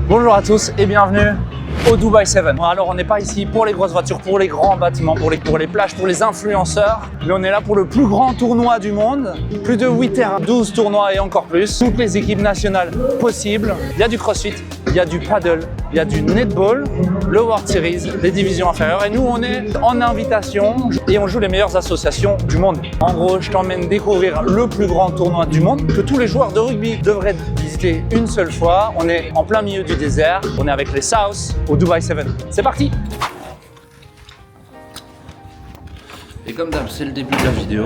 Bonjour à tous et bienvenue au Dubai 7. Alors on n'est pas ici pour les grosses voitures, pour les grands bâtiments, pour les plages, pour les influenceurs, mais on est là pour le plus grand tournoi du monde. Plus de 8 terrains, 12 tournois et encore plus. Toutes les équipes nationales possibles. Il y a du crossfit, il y a du paddle, il y a du netball, le World Series, les divisions inférieures. Et nous on est en invitation et on joue les meilleures associations du monde. En gros, je t'emmène découvrir le plus grand tournoi du monde que tous les joueurs de rugby devraient visiter une seule fois. On est en plein milieu du désert, on est avec les South au Dubai 7. C'est parti! Et comme d'hab, c'est le début de la vidéo.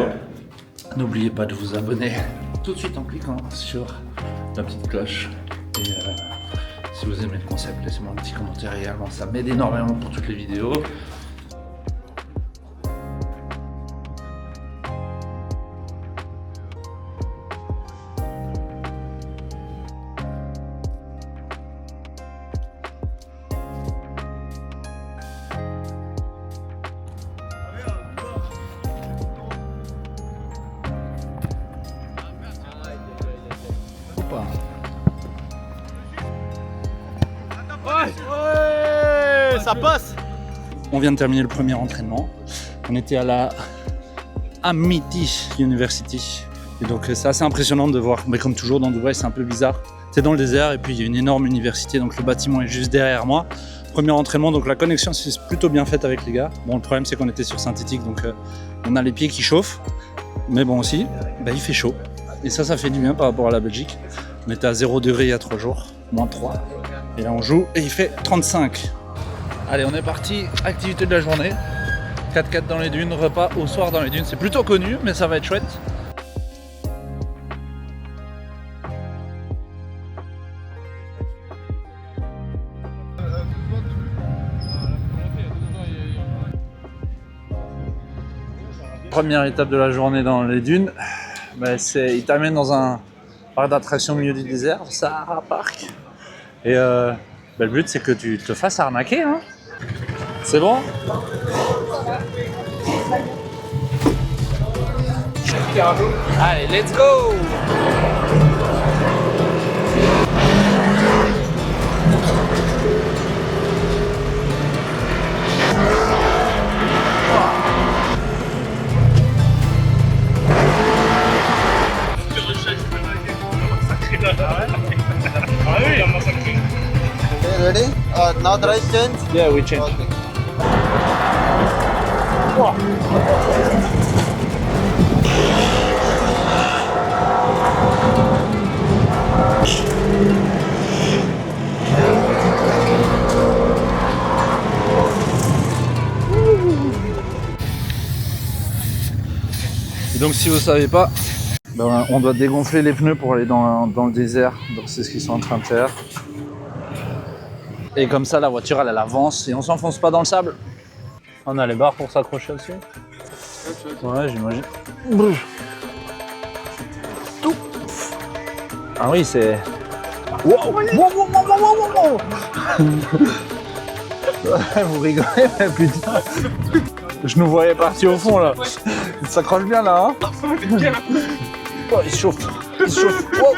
N'oubliez pas de vous abonner tout de suite en cliquant sur la petite cloche. Et si vous aimez le concept, laissez-moi un petit commentaire également, ça m'aide énormément pour toutes les vidéos. Ouais, ça passe. On vient de terminer le premier entraînement. On était à la Amity University. Et donc c'est assez impressionnant de voir, mais comme toujours dans Dubaï, c'est un peu bizarre. C'est dans le désert et puis il y a une énorme université, donc le bâtiment est juste derrière moi. Premier entraînement, donc la connexion s'est plutôt bien faite avec les gars. Bon, le problème c'est qu'on était sur synthétique, donc on a les pieds qui chauffent. Mais bon aussi, il fait chaud. Et ça fait du bien par rapport à la Belgique. On était à 0 degré il y a 3 jours, moins 3. Et là on joue et il fait 35. Allez, on est parti, activité de la journée. 4x4 dans les dunes, repas au soir dans les dunes. C'est plutôt connu, mais ça va être chouette. Première étape de la journée dans les dunes, il t'amène dans un parc d'attractions au milieu du désert, Sahara Park. Et le but c'est que tu te fasses arnaquer, hein. C'est bon? Allez, let's go! Okay, ready? Now the right change. Yeah, we change. Okay. Et donc si vous savez pas, on doit dégonfler les pneus pour aller dans le désert. Donc c'est ce qu'ils sont en train de faire. Et comme ça la voiture elle avance et on s'enfonce pas dans le sable. On a les barres pour s'accrocher aussi. Ouais, j'imagine. Tout. Ah oui, c'est... Wow, wow. Vous rigolez, mais putain. Je nous voyais partir au fond là. Il s'accroche bien là, hein. Oh, il se chauffe. Oh.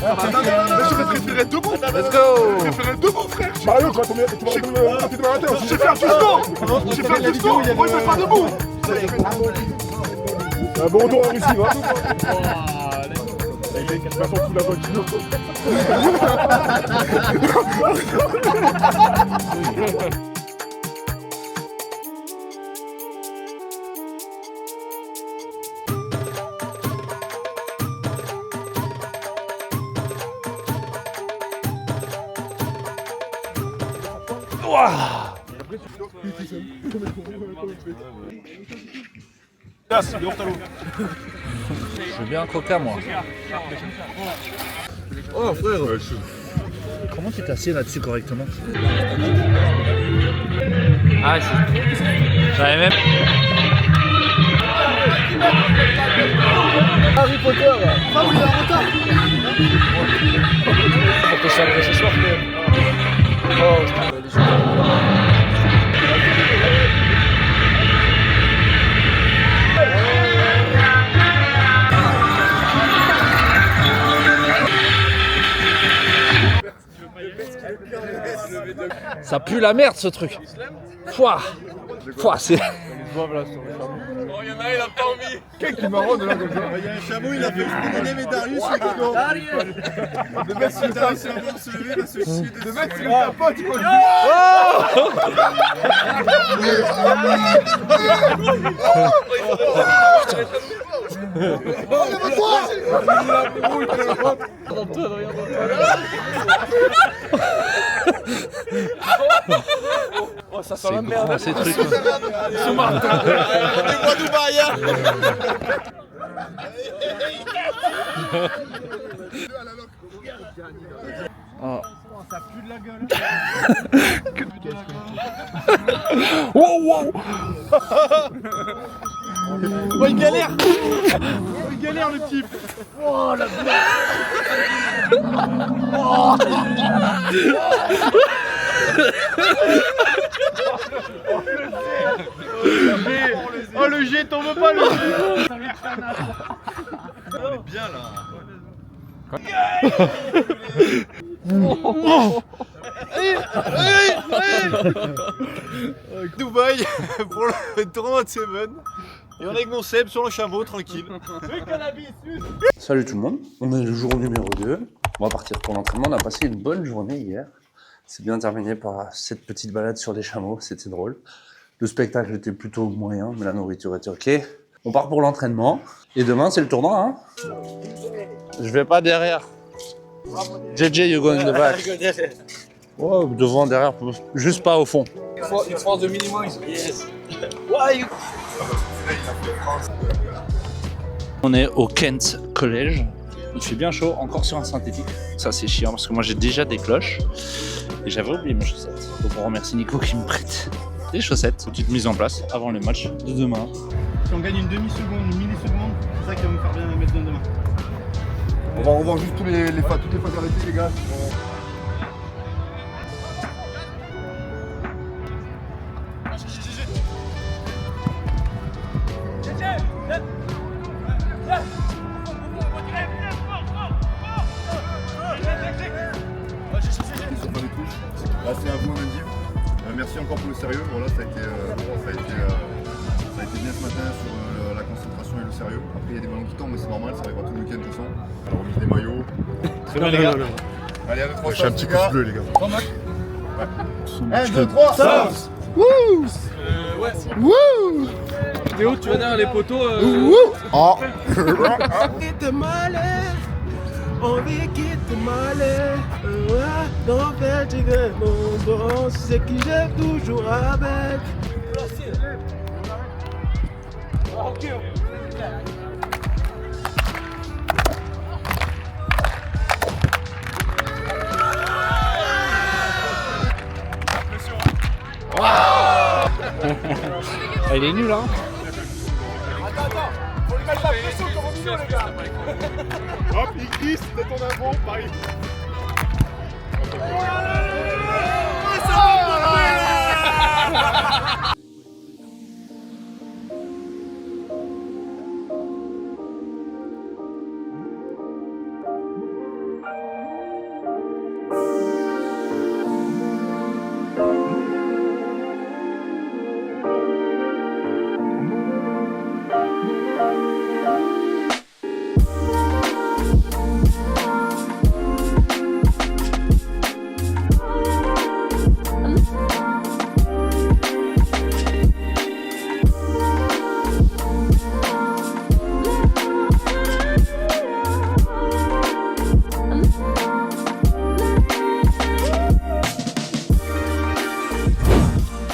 Je préférais debout. Let's go. Je préférais debout, frère. Mario, tu vas tomber à terre. J'ai fait un justement. J'ai fait un justement. Moi, je fais pas debout. Un bon retour en Russie, va. De toute façon, tout la voiture. Je veux bien un coca moi. Oh frère. Comment tu t'assieds là-dessus correctement? Ah si. J'avais même... Harry Potter là. Ah oui, il est en retard. Faut que ça ce soir que... Oh, Ça pue la merde ce truc. Pouah. Pouah, c'est... Oh, il y en a, il a pas envie. Quel qui marronne là comme ça. Il y a un chameau, il a fait exprimer les Darius. Le mec, si t'as réussi à voir se lever, il va se chier. Le mec, c'est ta pote, il va Oh, ça sent la merde, ces trucs. Oh. Ça pue de la gueule. wow, wow. Oh, il galère. Il galère le type. Oh, la Oh le jet, tombe pas le jet. On est bien là. Dubaï pour le tournoi de Seven. Et on est avec mon Seb sur le chameau, tranquille. Salut tout le monde, on est le jour numéro 2. On va partir pour l'entraînement. On a passé une bonne journée hier. C'est bien terminé par cette petite balade sur les chameaux, c'était drôle. Le spectacle était plutôt moyen, mais la nourriture était ok. On part pour l'entraînement. Et demain, c'est le tournoi, hein. Je vais pas derrière. JJ, you go in the back. Oh, devant, derrière, juste pas au fond. Il faut de minimum. Yes. On est au Kent College. Il fait bien chaud, encore sur un synthétique. Ça, c'est chiant parce que moi, j'ai déjà des cloches. Et j'avais oublié mes chaussettes. Donc, on remercie Nico qui me prête des chaussettes. Petite mise en place avant le match de demain. Si on gagne une demi-seconde, une milliseconde, c'est ça qui va me faire bien mettre bien demain. On va revoir juste toutes les fatalités, les gars. Là, c'est à vous, Mandy. Merci encore pour le sérieux. Voilà, ça a été bien ce matin sur la concentration et le sérieux. Après, il y a des ballons qui tombent, mais c'est normal, ça arrivera tout le week-end de toute façon. On a remis des maillots. Très bien, les gars. Allez, 1, 2, 3, je fais un petit pouce bleu, les gars. 1, 2, 3, sauce. Wouh. Ouais. Wouh. Théo, tu vas derrière les poteaux. Oh. On vit quitte malais, non fatigue mon bon, c'est qui j'aime toujours avec. Il est nul, hein. Attends, faut lui mettre la pression comme au milieu, les gars. Hop, il glisse, de ton avant, pareil.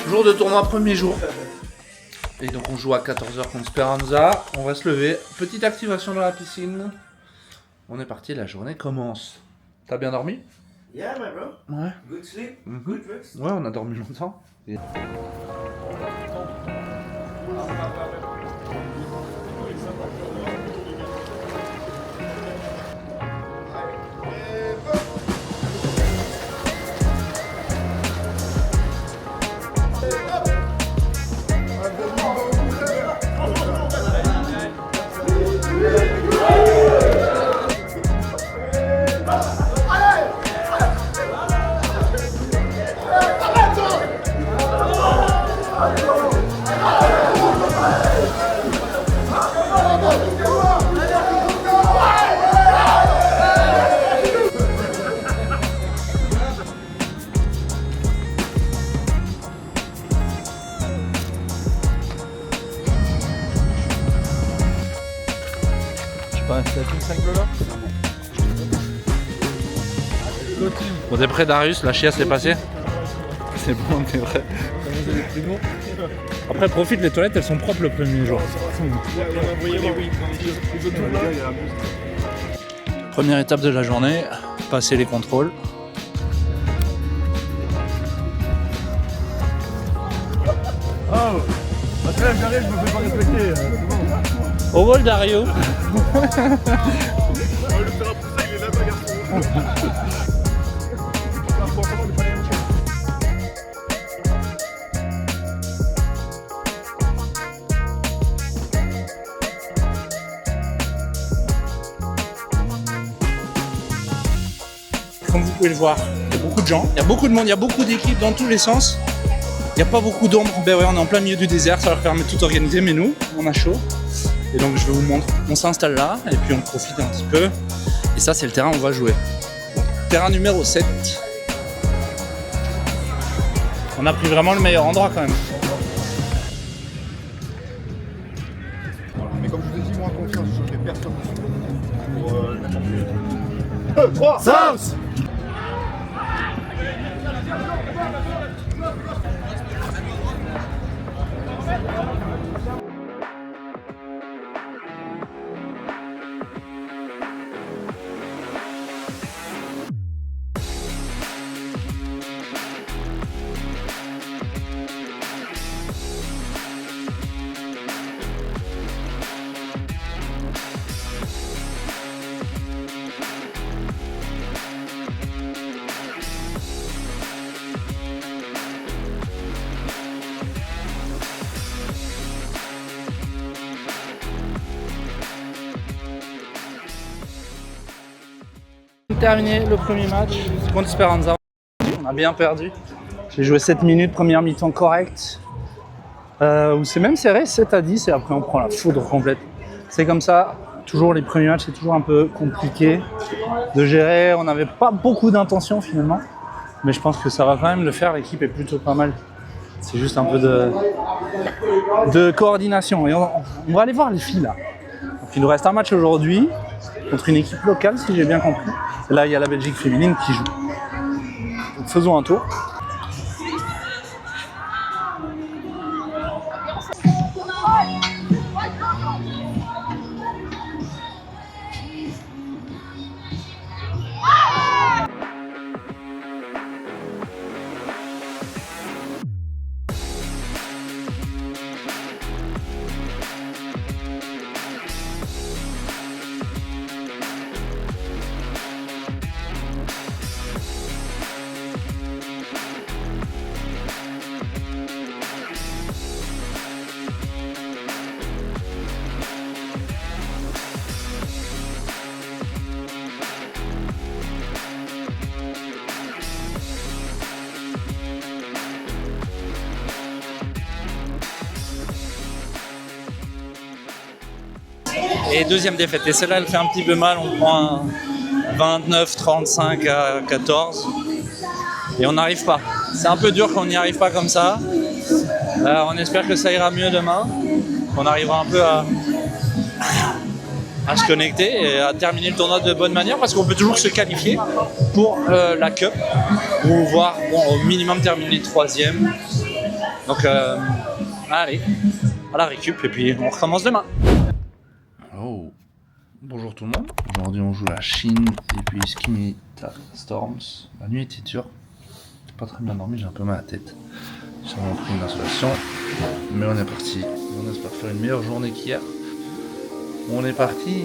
Jour de tournoi, premier jour. Et donc on joue à 14h contre Speranza. On va se lever. Petite activation dans la piscine. On est parti, la journée commence. T'as bien dormi? Yeah, my bro. Ouais. Good sleep, Mhm. good rest. Ouais, on a dormi longtemps. Et... pas, c'est la team 5 là. Bon, t'es prêt Darius, la chiasse est passée? C'est bon, t'es vrai. Après profite, les toilettes elles sont propres le premier jour. Première étape de la journée, passer les contrôles. Oh, après j'arrive, je me fais pas respecter. Au vol Dario. On va le faire après ça, il est là, garçon. Comme vous pouvez le voir, il y a beaucoup de gens, il y a beaucoup de monde, il y a beaucoup d'équipes dans tous les sens. Il n'y a pas beaucoup d'ombre. Ben ouais, on est en plein milieu du désert, ça leur permet de tout organiser, mais nous, on a chaud. Et donc je vais vous montrer. On s'installe là et puis on profite un petit peu. Et ça, c'est le terrain où on va jouer. Terrain numéro 7. On a pris vraiment le meilleur endroit quand même. Mais comme je vous ai dit, moi en confiance, je ne changerai personne pour n'importe qui. 2, 3, South! Terminé le premier match contre Speranza. On a bien perdu. J'ai joué 7 minutes, première mi-temps correcte. Où c'est même serré, 7-10 et après on prend la foudre complète. C'est comme ça, toujours les premiers matchs, c'est toujours un peu compliqué de gérer. On n'avait pas beaucoup d'intention finalement, mais je pense que ça va quand même le faire. L'équipe est plutôt pas mal. C'est juste un peu de coordination. Et on va aller voir les filles là. Donc, il nous reste un match aujourd'hui contre une équipe locale, si j'ai bien compris. Et là, il y a la Belgique féminine qui joue. Donc, faisons un tour. Et deuxième défaite. Et celle-là, elle fait un petit peu mal. On prend un 29-35 à 14. Et on n'arrive pas. C'est un peu dur qu'on n'y arrive pas comme ça. On espère que ça ira mieux demain. On arrivera un peu à se connecter et à terminer le tournoi de bonne manière parce qu'on peut toujours se qualifier pour la Cup ou voir au minimum terminer 3e. Donc allez, à la récup et puis on recommence demain. Oh, bonjour tout le monde. Aujourd'hui on joue la Chine et puis Skinny Storms. La nuit était dure. J'ai pas très bien dormi, j'ai un peu mal à la tête. J'ai vraiment pris une insolation. Mais on est parti. On espère faire une meilleure journée qu'hier. On est parti.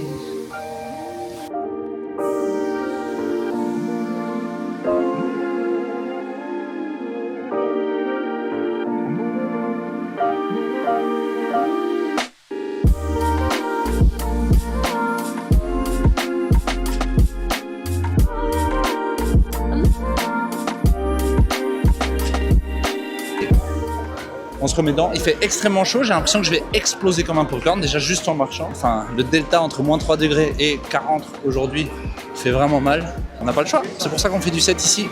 On se remet dedans, il fait extrêmement chaud, j'ai l'impression que je vais exploser comme un popcorn, déjà juste en marchant. Enfin, le delta entre moins 3 degrés et 40 aujourd'hui fait vraiment mal. On n'a pas le choix, c'est pour ça qu'on fait du 7 ici.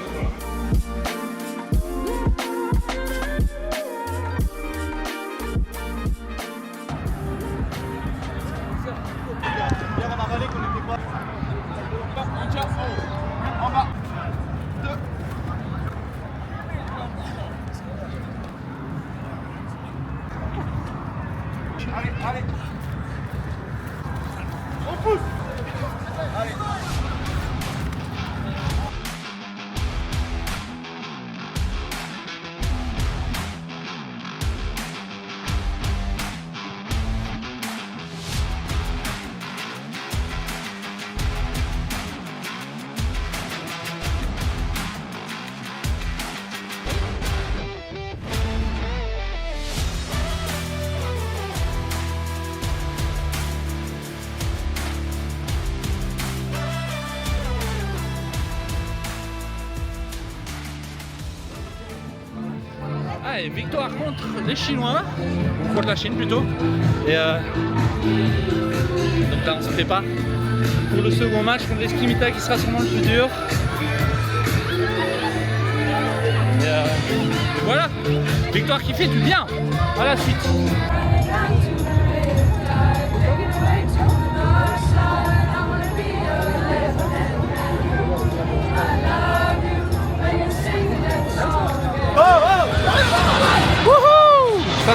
Et victoire contre les Chinois, ou contre la Chine plutôt. Et donc là on se prépare pour le second match contre l'Esquimita qui sera sûrement le plus dur. Et voilà, victoire qui fait du bien à la suite. Ça,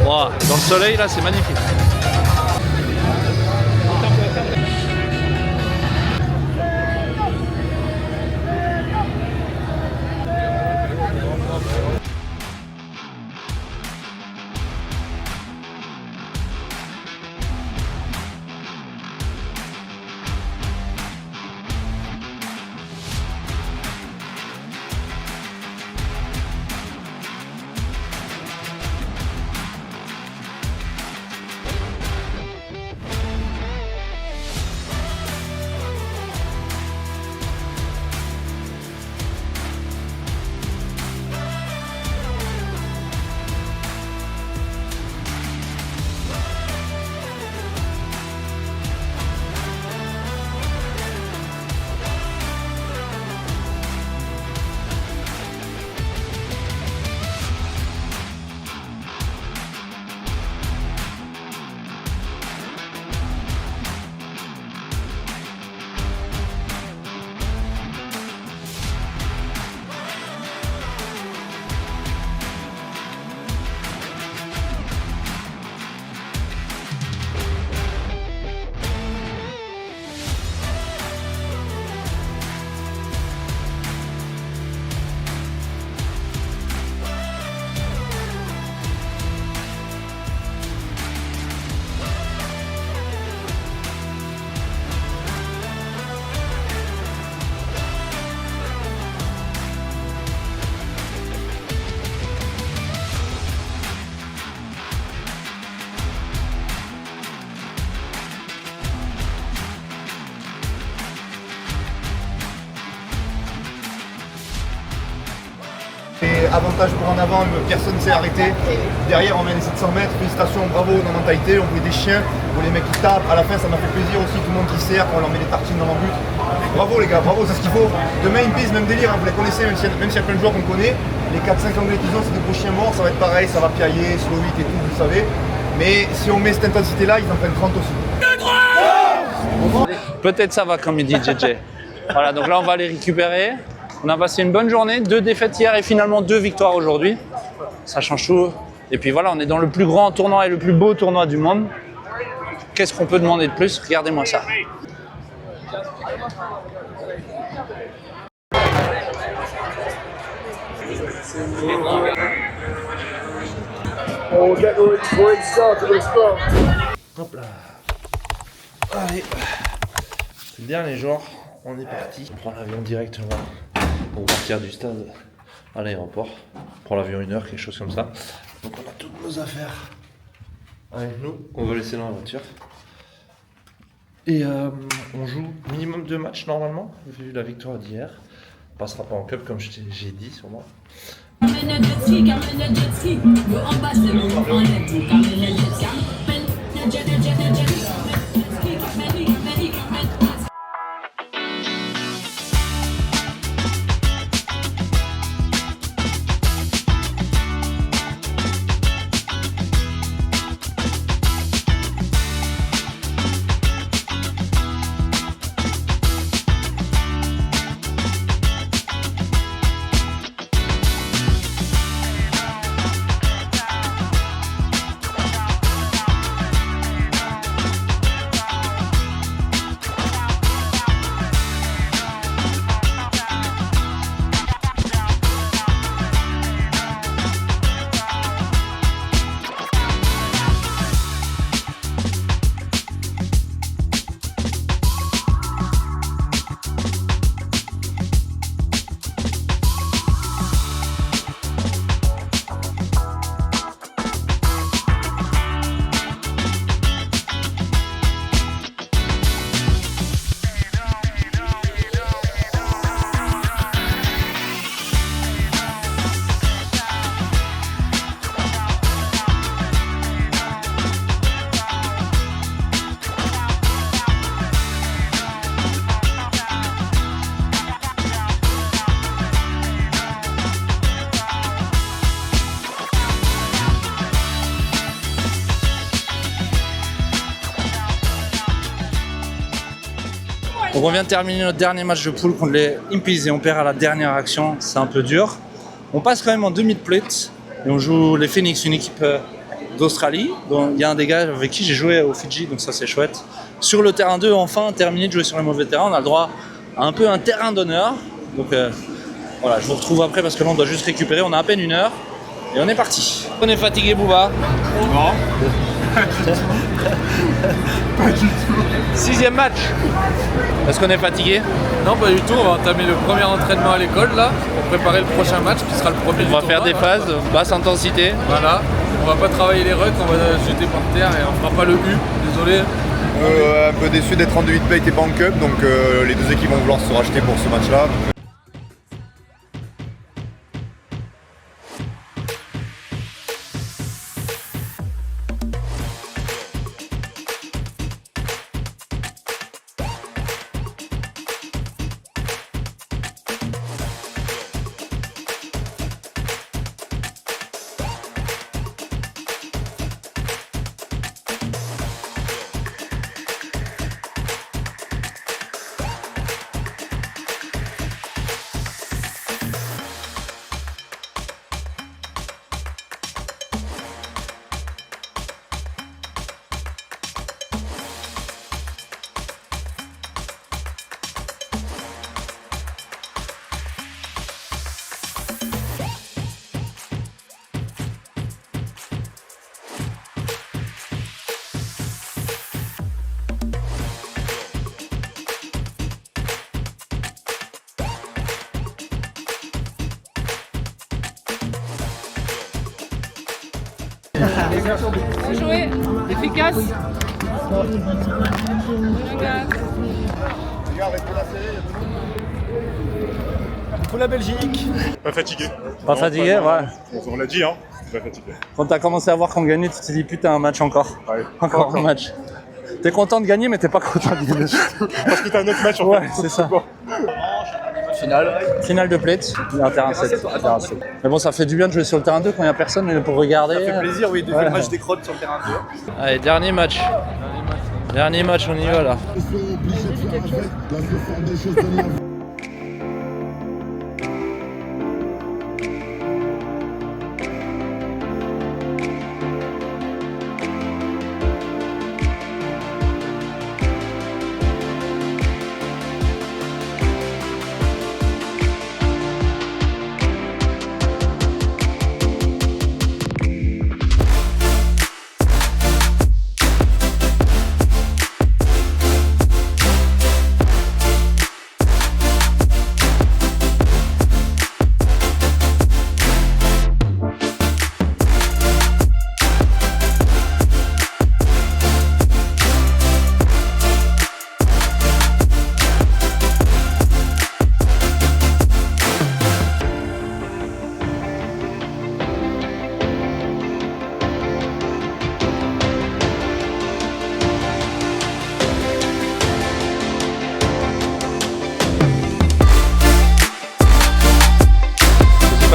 wow, dans le soleil là c'est magnifique. Et avantage pour en avant, personne ne s'est arrêté. Derrière on met les 700 mètres, félicitations, bravo dans la mentalité, on voit des chiens, on voit les mecs qui tapent, à la fin ça m'a fait plaisir aussi, tout le monde qui sert, quand on leur met des tartines dans leur but. Bravo les gars, bravo, c'est ce qu'il faut. Demain une piste, même délire, hein, vous les connaissez, même s'il y a plein de joueurs qu'on connaît, les 4-5 anglais qu'ils ont c'est des gros chiens morts, ça va être pareil, ça va piailler, slow it et tout, vous le savez. Mais si on met cette intensité là, ils en prennent 30 aussi. Peut-être ça va comme il dit JJ. Voilà, donc là on va les récupérer. On a passé une bonne journée, 2 défaites hier et finalement 2 victoires aujourd'hui. Ça change tout. Et puis voilà, on est dans le plus grand tournoi et le plus beau tournoi du monde. Qu'est-ce qu'on peut demander de plus? Regardez-moi ça. Hop là. Allez, c'est le dernier jour, on est parti. On prend l'avion directement pour partir du stade à l'aéroport. On prend l'avion 1 heure, quelque chose comme ça. Donc on a toutes nos affaires avec nous, on va laisser dans la voiture. Et on joue minimum 2 matchs normalement, vu la victoire d'hier. On passera pas en cup comme j'ai dit sûrement. Donc on vient de terminer notre dernier match de poule contre les Impies et on perd à la dernière action, c'est un peu dur. On passe quand même en demi de plate et on joue les Phoenix, une équipe d'Australie. Donc il y a un des gars avec qui j'ai joué au Fidji, donc ça c'est chouette. Sur le terrain 2, enfin terminé de jouer sur les mauvais terrains, on a le droit à un peu un terrain d'honneur. Donc voilà, je vous retrouve après parce que là on doit juste récupérer, on a à peine 1 heure et on est parti. On est fatigué, Bouba? Non. 6e match. Est-ce qu'on est fatigué? Non, pas du tout. On va entamer le premier entraînement à l'école là pour préparer le prochain match qui sera le premier du On va tournoi, faire des phases, basse intensité. Voilà. On va pas travailler les rucks, on va jeter par terre et on fera pas le U. Désolé. Un peu déçu d'être en demi de plate et pas en cup, donc les deux équipes vont vouloir se racheter pour ce match-là. Bien joué, efficace. Pour la Belgique. Pas fatigué. Pas fatigué, ouais. On l'a dit, hein. Pas fatigué. Quand t'as commencé à voir qu'on gagnait, tu t'es dit putain, un match encore. Ouais. Encore un match. T'es content de gagner, mais t'es pas content de gagner. Parce que t'as un autre match en Ouais, fait. c'est ça. Bon. Finale de plate, il y a un terrain 7. Mais bon, ça fait du bien de jouer sur le terrain 2 quand il n'y a personne, mais pour regarder. Ça fait Plaisir, oui, de faire le match des crottes sur le terrain 2. Allez, dernier match. Dernier match, on y va là.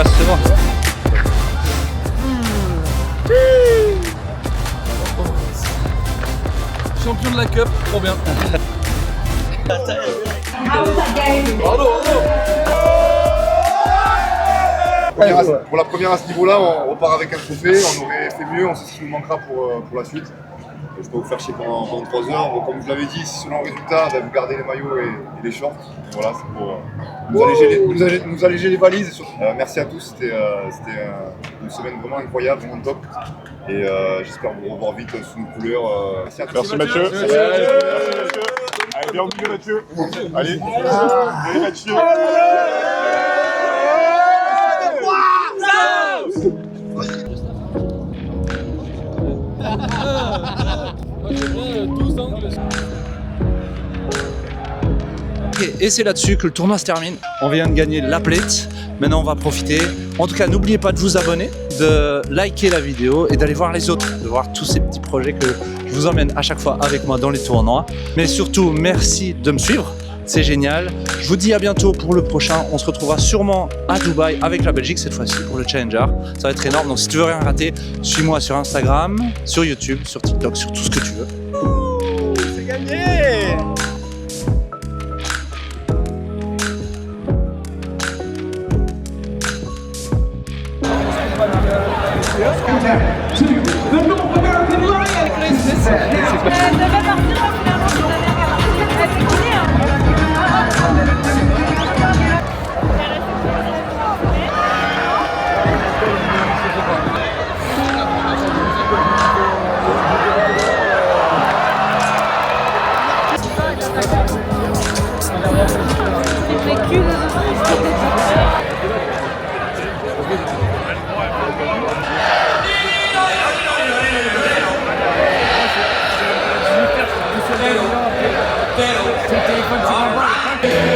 C'est bon. Champion de la Cup, trop bien. Pour la première à ce niveau-là, on repart avec un trophée, on aurait fait mieux, on sait ce qui nous manquera pour la suite. Je peux vous faire chier pendant 3 heures. Comme je vous l'avais dit, selon le résultat, vous gardez les maillots et les shorts. Voilà, c'est pour nous alléger les valises. Merci à tous, c'était une semaine vraiment incroyable, vraiment top. Et j'espère vous revoir vite sous nos couleurs. Merci à tous. Merci Mathieu. Merci Mathieu. Allez, bien au milieu Mathieu. Allez, allez Mathieu. Et c'est là-dessus que le tournoi se termine. On vient de gagner la plate. Maintenant, on va profiter. En tout cas, n'oubliez pas de vous abonner, de liker la vidéo et d'aller voir les autres, de voir tous ces petits projets que je vous emmène à chaque fois avec moi dans les tournois. Mais surtout, merci de me suivre. C'est génial. Je vous dis à bientôt pour le prochain. On se retrouvera sûrement à Dubaï avec la Belgique cette fois-ci pour le Challenger. Ça va être énorme. Donc si tu veux rien rater, suis-moi sur Instagram, sur YouTube, sur TikTok, sur tout ce que tu veux. C'est gagné. Allez,